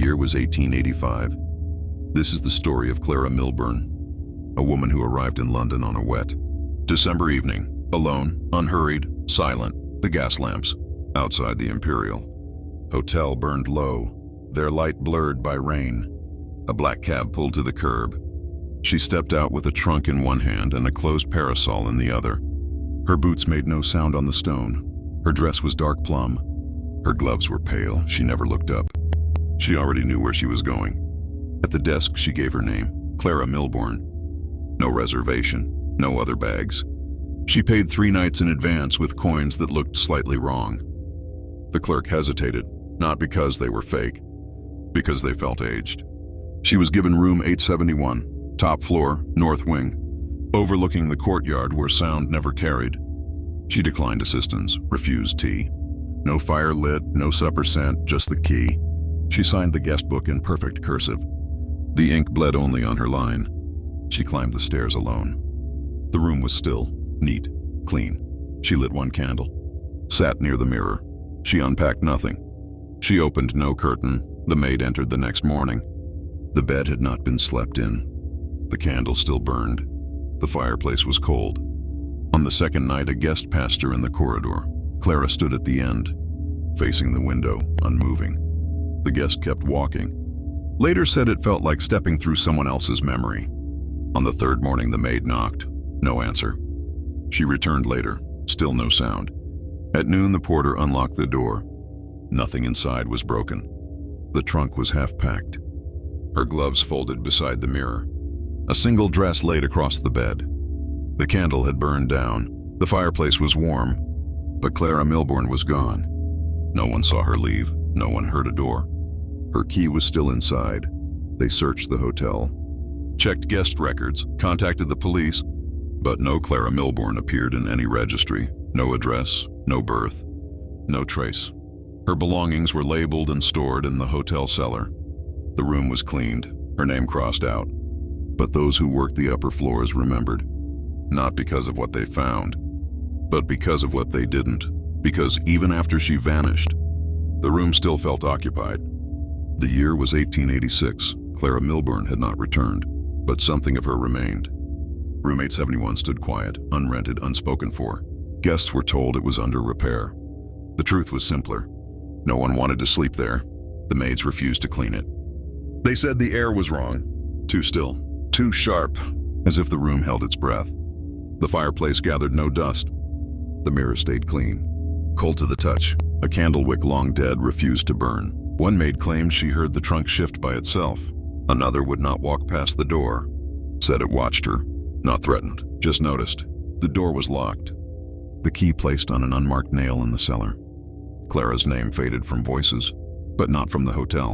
year was 1885. This is the story of Clara Milbourne, a woman who arrived in London on a wet December evening, alone, unhurried, silent. The gas lamps outside the Imperial Hotel burned low, their light blurred by rain. A black cab pulled to the curb. She stepped out with a trunk in one hand and a closed parasol in the other. Her boots made no sound on the stone. Her dress was dark plum. Her gloves were pale. She never looked up. She already knew where she was going. At the desk, she gave her name, Clara Milbourne. No reservation, no other bags. She paid 3 nights in advance with coins that looked slightly wrong. The clerk hesitated, not because they were fake, because they felt aged. She was given room 871, top floor, north wing, overlooking the courtyard where sound never carried. She declined assistance, refused tea. No fire lit, no supper sent, just the key. She signed the guest book in perfect cursive. The ink bled only on her line. She climbed the stairs alone. The room was still, neat, clean. She lit one candle, sat near the mirror. She unpacked nothing. She opened no curtain. The maid entered the next morning. The bed had not been slept in. The candle still burned. The fireplace was cold. On the second night, a guest passed her in the corridor. Clara stood at the end, facing the window, unmoving. The guest kept walking. Later said it felt like stepping through someone else's memory. On the third morning, the maid knocked. No answer. She returned later, still no sound. At noon, the porter unlocked the door. Nothing inside was broken. The trunk was half packed. Her gloves folded beside the mirror. A single dress laid across the bed. The candle had burned down. The fireplace was warm, but Clara Milbourne was gone. No one saw her leave. No one heard a door. Her key was still inside. They searched the hotel, checked guest records, contacted the police, but no Clara Milbourne appeared in any registry. No address, no birth, no trace. Her belongings were labeled and stored in the hotel cellar. The room was cleaned, her name crossed out. But those who worked the upper floors remembered, not because of what they found, but because of what they didn't. Because even after she vanished, the room still felt occupied. The year was 1886. Clara Milbourne had not returned, but something of her remained. Room 871 stood quiet, unrented, unspoken for. Guests were told it was under repair. The truth was simpler. No one wanted to sleep there. The maids refused to clean it. They said the air was wrong. Too still, too sharp, as if the room held its breath. The fireplace gathered no dust. The mirror stayed clean, cold to the touch. A candle wick long dead refused to burn. One maid claimed she heard the trunk shift by itself. Another would not walk past the door. Said it watched her, not threatened, just noticed. The door was locked. The key placed on an unmarked nail in the cellar. Clara's name faded from voices, but not from the hotel.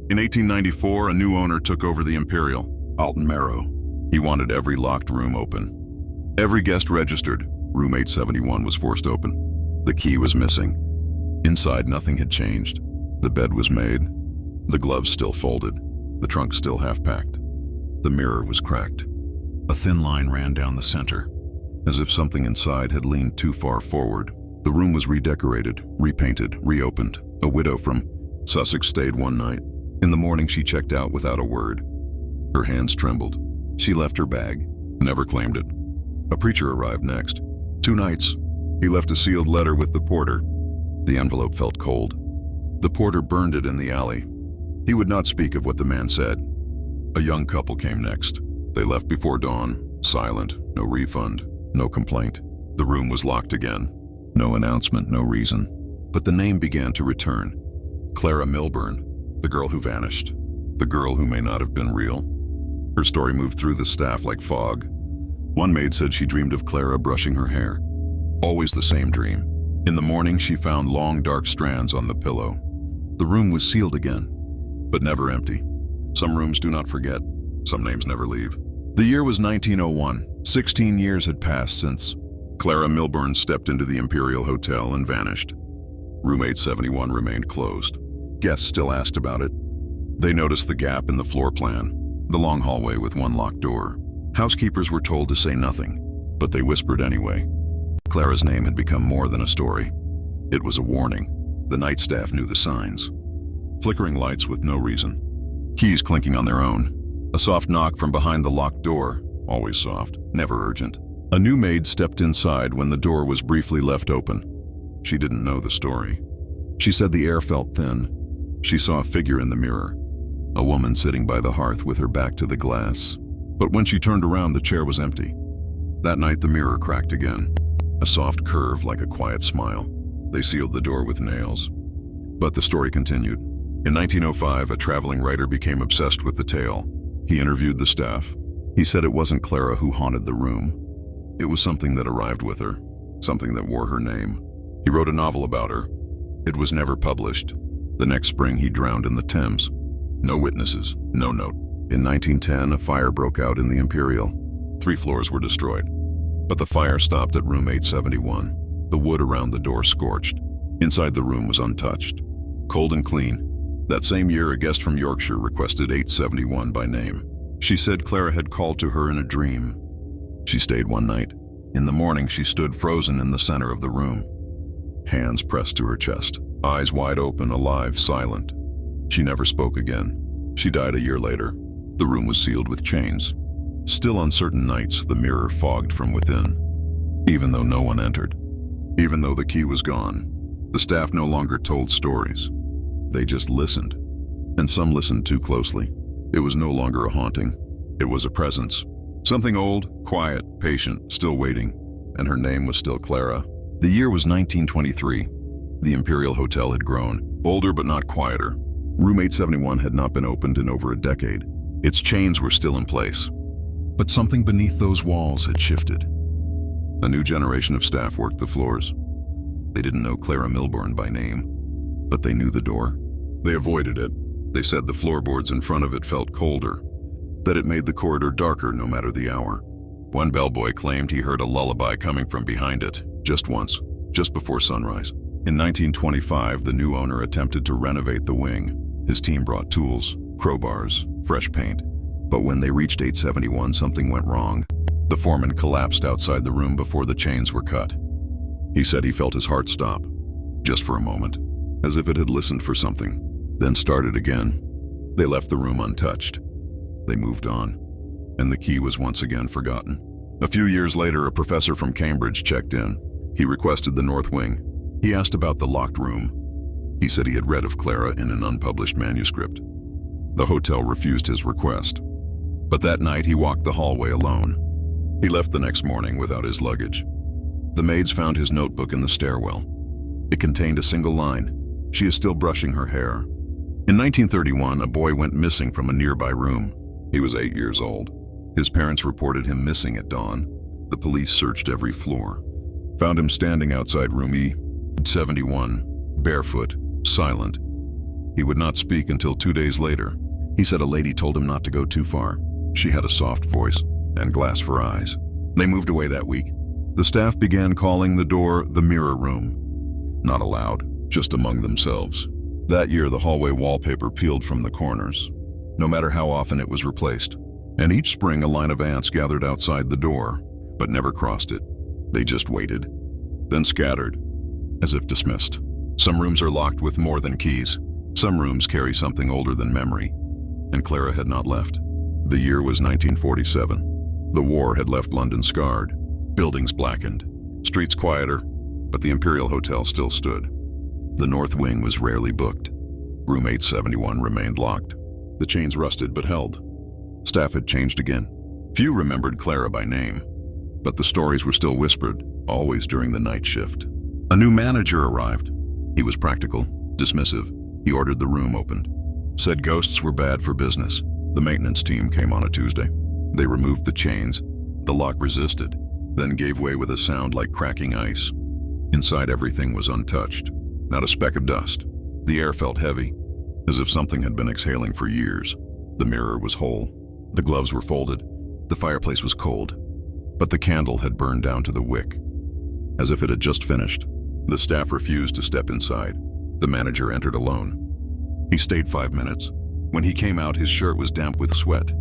In 1894, a new owner took over the Imperial, Alton Merrow. He wanted every locked room open. Every guest registered. Room 871 was forced open. The key was missing. Inside, nothing had changed. The bed was made. The gloves still folded. The trunk still half-packed. The mirror was cracked. A thin line ran down the center, as if something inside had leaned too far forward. The room was redecorated, repainted, reopened. A widow from Sussex stayed one night. In the morning, she checked out without a word. Her hands trembled. She left her bag, never claimed it. A preacher arrived next. 2 nights. He left a sealed letter with the porter. The envelope felt cold. The porter burned it in the alley. He would not speak of what the man said. A young couple came next. They left before dawn, silent, no refund, no complaint. The room was locked again. No announcement, no reason. But the name began to return. Clara Milbourne, the girl who vanished, the girl who may not have been real. Her story moved through the staff like fog. One maid said she dreamed of Clara brushing her hair. Always the same dream. In the morning, she found long, dark strands on the pillow. The room was sealed again, but never empty. Some rooms do not forget. Some names never leave. The year was 1901. 16 years had passed since Clara Milbourne stepped into the Imperial Hotel and vanished. Room 871 remained closed. Guests still asked about it. They noticed the gap in the floor plan, the long hallway with one locked door. Housekeepers were told to say nothing, but they whispered anyway. Clara's name had become more than a story. It was a warning. The night staff knew the signs. flickering lights with no reason. Keys clinking on their own. A soft knock from behind the locked door, always soft, never urgent. A new maid stepped inside when the door was briefly left open. She didn't know the story. She said the air felt thin. She saw a figure in the mirror, a woman sitting by the hearth with her back to the glass. But when she turned around, the chair was empty. That night, the mirror cracked again, a soft curve like a quiet smile. They sealed the door with nails. But the story continued. In 1905, a traveling writer became obsessed with the tale. He interviewed the staff. He said it wasn't Clara who haunted the room. It was something that arrived with her, something that wore her name. He wrote a novel about her. It was never published. The next spring, he drowned in the Thames. No witnesses, no note. In 1910, a fire broke out in the Imperial. 3 floors were destroyed. But the fire stopped at room 871. The wood around the door scorched. Inside the room was untouched, cold and clean. That same year, a guest from Yorkshire requested 871 by name. She said Clara had called to her in a dream. She stayed one night. In the morning, she stood frozen in the center of the room, hands pressed to her chest, eyes wide open, alive, silent. She never spoke again. She died a year later. The room was sealed with chains. Still on certain nights, the mirror fogged from within. Even though no one entered, even though the key was gone, the staff no longer told stories. They just listened. And some listened too closely. It was no longer a haunting. It was a presence. Something old, quiet, patient, still waiting. And her name was still Clara. The year was 1923. The Imperial Hotel had grown, older but not quieter. Room 871 had not been opened in over a decade. Its chains were still in place. But something beneath those walls had shifted. A new generation of staff worked the floors. They didn't know Clara Milbourne by name, but they knew the door. They avoided it. They said the floorboards in front of it felt colder, that it made the corridor darker no matter the hour. One bellboy claimed he heard a lullaby coming from behind it, just once, just before sunrise. In 1925, the new owner attempted to renovate the wing. His team brought tools, crowbars, fresh paint. But when they reached 871, something went wrong. The foreman collapsed outside the room before the chains were cut. He said he felt his heart stop, just for a moment, as if it had listened for something, then started again. They left the room untouched. They moved on, and the key was once again forgotten. A few years later, a professor from Cambridge checked in. He requested the north wing. He asked about the locked room. He said he had read of Clara in an unpublished manuscript. The hotel refused his request. But that night, he walked the hallway alone. He left the next morning without his luggage. The maids found his notebook in the stairwell. It contained a single line: "She is still brushing her hair." In 1931, a boy went missing from a nearby room. He was 8 years old. His parents reported him missing at dawn. The police searched every floor, found him standing outside room E71, barefoot, silent. He would not speak until 2 days later. He said a lady told him not to go too far. She had a soft voice and glass for eyes. They moved away that week. The staff began calling the door the mirror room. Not aloud, just among themselves. That year, the hallway wallpaper peeled from the corners, no matter how often it was replaced. And each spring, a line of ants gathered outside the door, but never crossed it. They just waited, then scattered, as if dismissed. Some rooms are locked with more than keys. Some rooms carry something older than memory. And Clara had not left. The year was 1947. The war had left London scarred, buildings blackened, streets quieter, but the Imperial Hotel still stood. The north wing was rarely booked. Room 871 remained locked. The chains rusted but held. Staff had changed again. Few remembered Clara by name, but the stories were still whispered, always during the night shift. A new manager arrived. He was practical, dismissive. He ordered the room opened. Said ghosts were bad for business. The maintenance team came on a Tuesday. They removed the chains. The lock resisted, then gave way with a sound like cracking ice. Inside, everything was untouched. Not a speck of dust. The air felt heavy, as if something had been exhaling for years. The mirror was whole. The gloves were folded. The fireplace was cold, but the candle had burned down to the wick, as if it had just finished. The staff refused to step inside. The manager entered alone. He stayed 5 minutes. When he came out, his shirt was damp with sweat.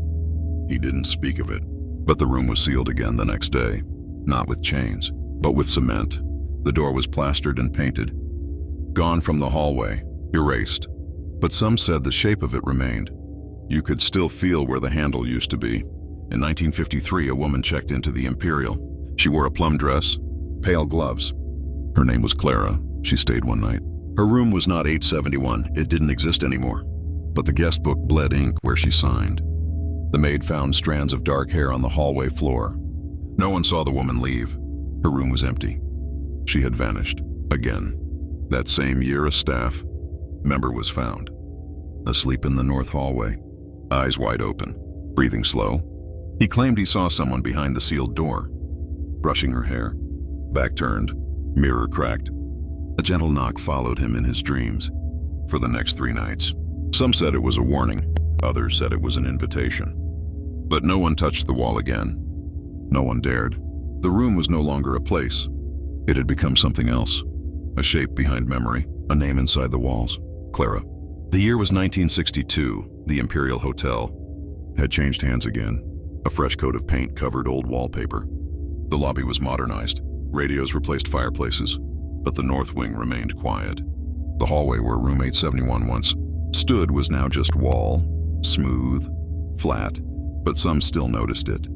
He didn't speak of it, but the room was sealed again the next day, not with chains, but with cement. The door was plastered and painted. Gone from the hallway, erased. but some said the shape of it remained. You could still feel where the handle used to be. In 1953, a woman checked into the Imperial. She wore a plum dress, pale gloves. Her name was Clara. She stayed one night. Her room was not 871. It didn't exist anymore. But the guest book bled ink where she signed. The maid found strands of dark hair on the hallway floor. No one saw the woman leave. Her room was empty. She had vanished. Again. That same year, a staff member was found, asleep in the north hallway, eyes wide open, breathing slow. He claimed he saw someone behind the sealed door, brushing her hair, back turned, mirror cracked. A gentle knock followed him in his dreams for the next 3 nights. Some said it was a warning, others said it was an invitation. But no one touched the wall again. No one dared. The room was no longer a place. It had become something else. A shape behind memory, a name inside the walls. Clara. The year was 1962. The Imperial Hotel had changed hands again. A fresh coat of paint covered old wallpaper. The lobby was modernized. Radios replaced fireplaces, but the north wing remained quiet. The hallway where room 871 once stood was now just wall, smooth, flat, but some still noticed it.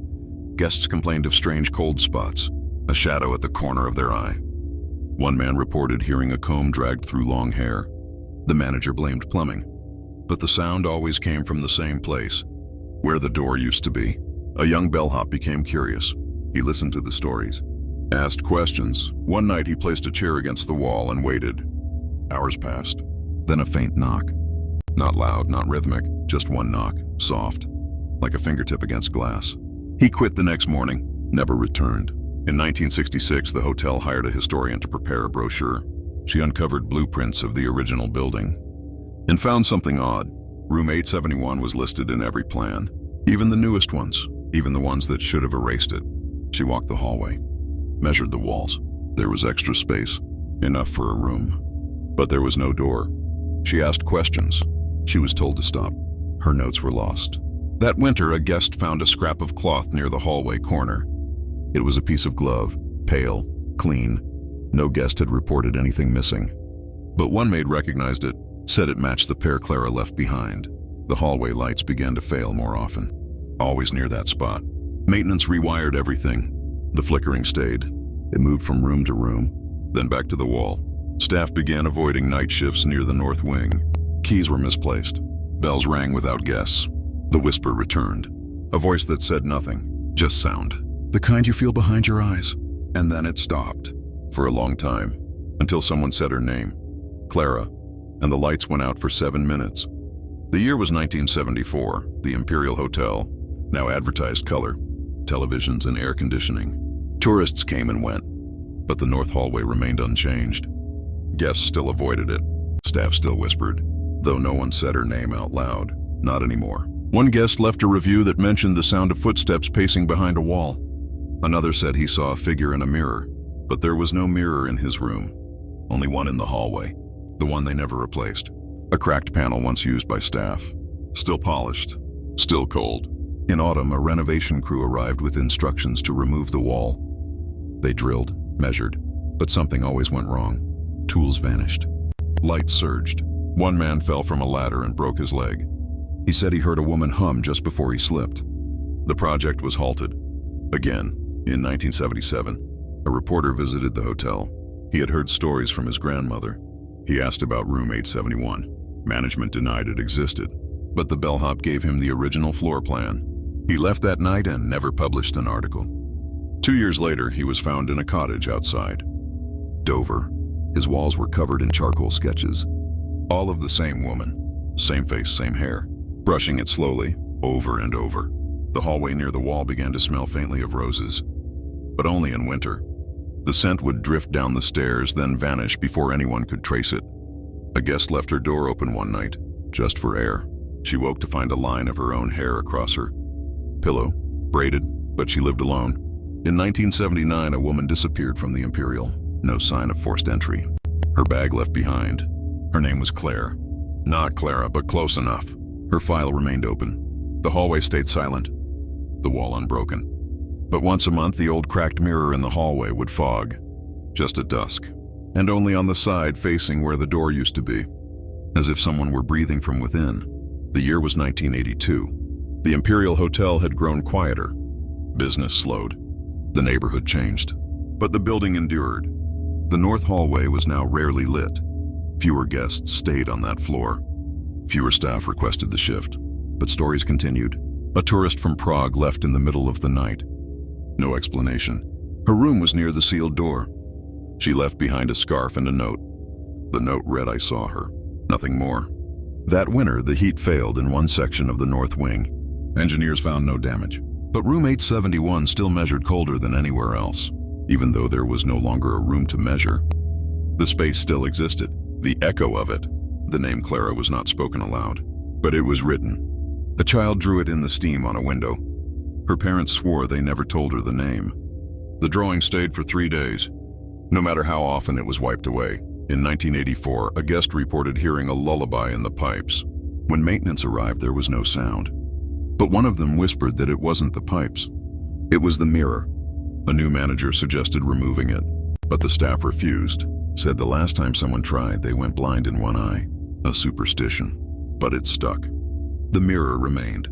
Guests complained of strange cold spots, a shadow at the corner of their eye. One man reported hearing a comb dragged through long hair. The manager blamed plumbing, but the sound always came from the same place, where the door used to be. A young bellhop became curious. He listened to the stories, asked questions. One night he placed a chair against the wall and waited. Hours passed. Then a faint knock. Not loud, not rhythmic, just one knock, soft, like a fingertip against glass. He quit the next morning, never returned. In 1966, the hotel hired a historian to prepare a brochure. She uncovered blueprints of the original building and found something odd. Room 871 was listed in every plan, even the newest ones, even the ones that should have erased it. She walked the hallway, measured the walls. There was extra space, enough for a room, but there was no door. She asked questions. She was told to stop. Her notes were lost. That winter, a guest found a scrap of cloth near the hallway corner. It was a piece of glove, pale, clean. No guest had reported anything missing. But one maid recognized it, said it matched the pair Clara left behind. The hallway lights began to fail more often, always near that spot. Maintenance rewired everything. The flickering stayed. It moved from room to room, then back to the wall. Staff began avoiding night shifts near the north wing. Keys were misplaced. Bells rang without guests. The whisper returned. A voice that said nothing, just sound. The kind you feel behind your eyes. And then it stopped. For a long time. Until someone said her name. Clara. And the lights went out for 7 minutes. The year was 1974. The Imperial Hotel now advertised color, televisions, and air conditioning. Tourists came and went, but the north hallway remained unchanged. Guests still avoided it. Staff still whispered, though no one said her name out loud. Not anymore. One guest left a review that mentioned the sound of footsteps pacing behind a wall. Another said he saw a figure in a mirror, but there was no mirror in his room. Only one in the hallway, the one they never replaced. A cracked panel once used by staff. Still polished, still cold. In autumn, a renovation crew arrived with instructions to remove the wall. They drilled, measured, but something always went wrong. Tools vanished. Lights surged. One man fell from a ladder and broke his leg. He said he heard a woman hum just before he slipped. The project was halted. Again, in 1977, a reporter visited the hotel. He had heard stories from his grandmother. He asked about room 871. Management denied it existed, but the bellhop gave him the original floor plan. He left that night and never published an article. 2 years later, he was found in a cottage outside Dover. His walls were covered in charcoal sketches. All of the same woman, same face, same hair, brushing it slowly, over and over. The hallway near the wall began to smell faintly of roses, but only in winter. The scent would drift down the stairs, then vanish before anyone could trace it. A guest left her door open one night, just for air. She woke to find a line of her own hair across her pillow, braided, but she lived alone. In 1979, a woman disappeared from the Imperial. No sign of forced entry. Her bag left behind. Her name was Claire. Not Clara, but close enough. Her file remained open. The hallway stayed silent, the wall unbroken. But once a month, the old cracked mirror in the hallway would fog, just at dusk, and only on the side facing where the door used to be. as if someone were breathing from within. The year was 1982. The Imperial Hotel had grown quieter. Business slowed. The neighborhood changed. But the building endured. The north hallway was now rarely lit. Fewer guests stayed on that floor. Fewer staff requested the shift. But stories continued. A tourist from Prague left in the middle of the night. No explanation. Her room was near the sealed door. She left behind a scarf and a note. The note read, "I saw her." Nothing more. That winter, the heat failed in one section of the north wing. Engineers found no damage. But room 871 still measured colder than anywhere else. Even though there was no longer a room to measure, the space still existed. The echo of it. The name Clara was not spoken aloud, but it was written. A child drew it in the steam on a window. Her parents swore they never told her the name. The drawing stayed for 3 days, no matter how often it was wiped away. In 1984, a guest reported hearing a lullaby in the pipes. When maintenance arrived, there was no sound. But one of them whispered that it wasn't the pipes. It was the mirror. A new manager suggested removing it, but the staff refused, said the last time someone tried, they went blind in one eye. A superstition. But it stuck. The mirror remained.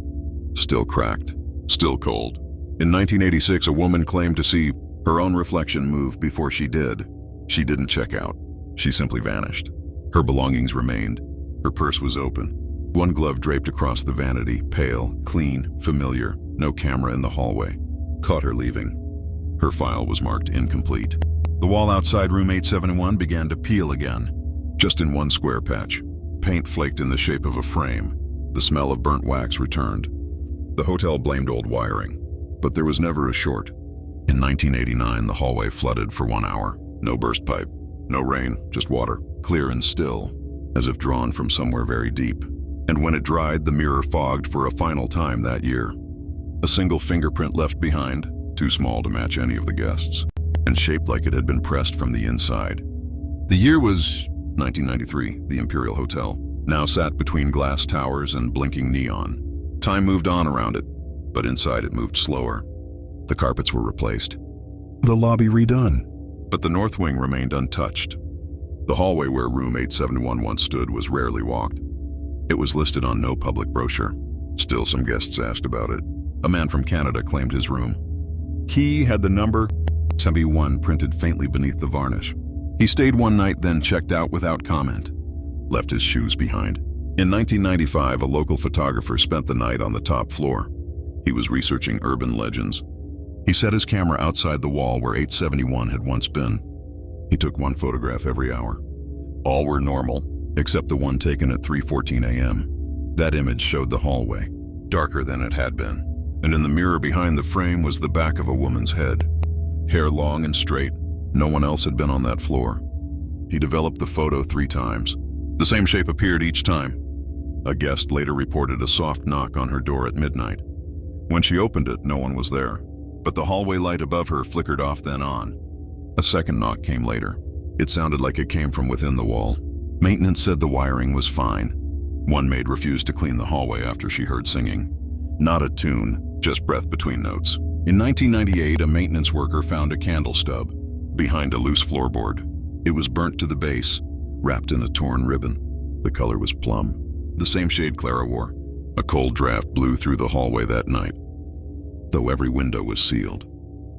Still cracked. Still cold. In 1986, a woman claimed to see her own reflection move before she did. She didn't check out. She simply vanished. Her belongings remained. Her purse was open. One glove draped across the vanity, pale, clean, familiar, no camera in the hallway. Caught her leaving. Her file was marked incomplete. The wall outside room 871 began to peel again, just in one square patch. Paint flaked in the shape of a frame. The smell of burnt wax returned. The hotel blamed old wiring, but there was never a short. In 1989, the hallway flooded for 1 hour. No burst pipe, no rain, just water, clear and still, as if drawn from somewhere very deep. And when it dried, the mirror fogged for a final time that year. A single fingerprint left behind, too small to match any of the guests, and shaped like it had been pressed from the inside. The year was 1993. The Imperial Hotel now sat between glass towers and blinking neon. Time moved on around it, but inside it moved slower. The carpets were replaced. The lobby redone. But the north wing remained untouched. The hallway where room 871 once stood was rarely walked. It was listed on no public brochure. Still, some guests asked about it. A man from Canada claimed his room. Key had the number 71 printed faintly beneath the varnish. He stayed one night, then checked out without comment. Left his shoes behind. In 1995, a local photographer spent the night on the top floor. He was researching urban legends. He set his camera outside the wall where 871 had once been. He took one photograph every hour. All were normal, except the one taken at 3:14 a.m. That image showed the hallway, darker than it had been. And in the mirror behind the frame was the back of a woman's head. Hair long and straight. No one else had been on that floor. He developed the photo 3 times. The same shape appeared each time. A guest later reported a soft knock on her door at midnight. When she opened it, no one was there, but the hallway light above her flickered off then on. A second knock came later. It sounded like it came from within the wall. Maintenance said the wiring was fine. One maid refused to clean the hallway after she heard singing. Not a tune, just breath between notes. In 1998, a maintenance worker found a candle stub behind a loose floorboard. It was burnt to the base, wrapped in a torn ribbon. The color was plum, the same shade Clara wore. A cold draft blew through the hallway that night, though every window was sealed.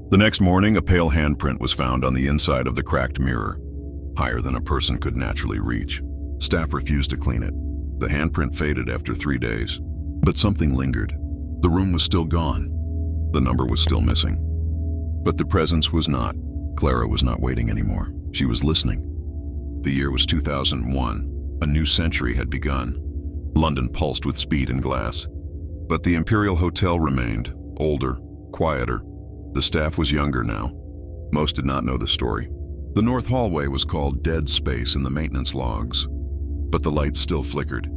The next morning, a pale handprint was found on the inside of the cracked mirror, higher than a person could naturally reach. Staff refused to clean it. The handprint faded after 3 days, but something lingered. The room was still gone. The number was still missing. But the presence was not. Clara was not waiting anymore. She was listening. The year was 2001. A new century had begun. London pulsed with speed and glass. But the Imperial Hotel remained, older, quieter. The staff was younger now. Most did not know the story. The north hallway was called Dead Space in the maintenance logs. But the lights still flickered,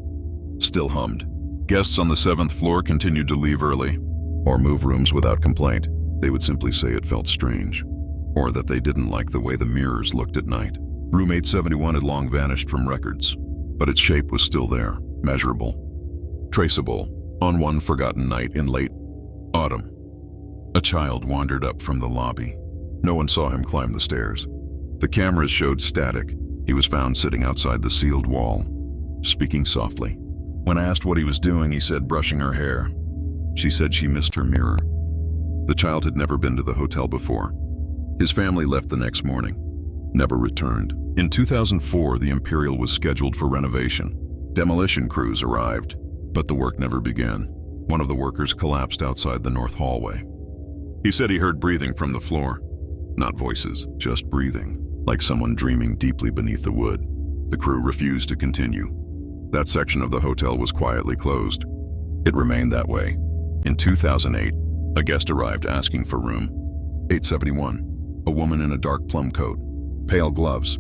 still hummed. Guests on the 7th floor continued to leave early, or move rooms without complaint. They would simply say it felt strange, or that they didn't like the way the mirrors looked at night. Room 871 had long vanished from records, but its shape was still there, measurable, traceable. On one forgotten night in late autumn, a child wandered up from the lobby. No one saw him climb the stairs. The cameras showed static. He was found sitting outside the sealed wall, speaking softly. When asked what he was doing, he said brushing her hair. She said she missed her mirror. The child had never been to the hotel before. His family left the next morning, never returned. In 2004, the Imperial was scheduled for renovation. Demolition crews arrived, but the work never began. One of the workers collapsed outside the north hallway. He said he heard breathing from the floor. Not voices, just breathing, like someone dreaming deeply beneath the wood. The crew refused to continue. That section of the hotel was quietly closed. It remained that way. In 2008, a guest arrived asking for room 871. A woman in a dark plum coat, pale gloves.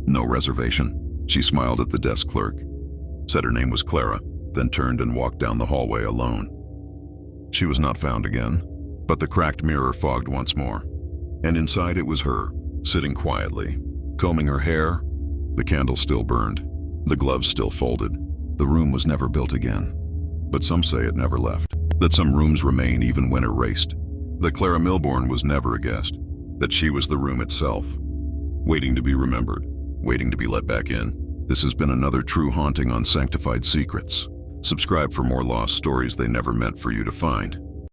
No reservation. She smiled at the desk clerk, said her name was Clara, then turned and walked down the hallway alone. She was not found again, but the cracked mirror fogged once more. And inside it was her, sitting quietly, combing her hair. The candle still burned, the gloves still folded. The room was never built again. But some say it never left, that some rooms remain even when erased. That Clara Milbourne was never a guest, that she was the room itself, waiting to be remembered, waiting to be let back in. This has been another true haunting on Sanctified Secrets. Subscribe for more lost stories they never meant for you to find.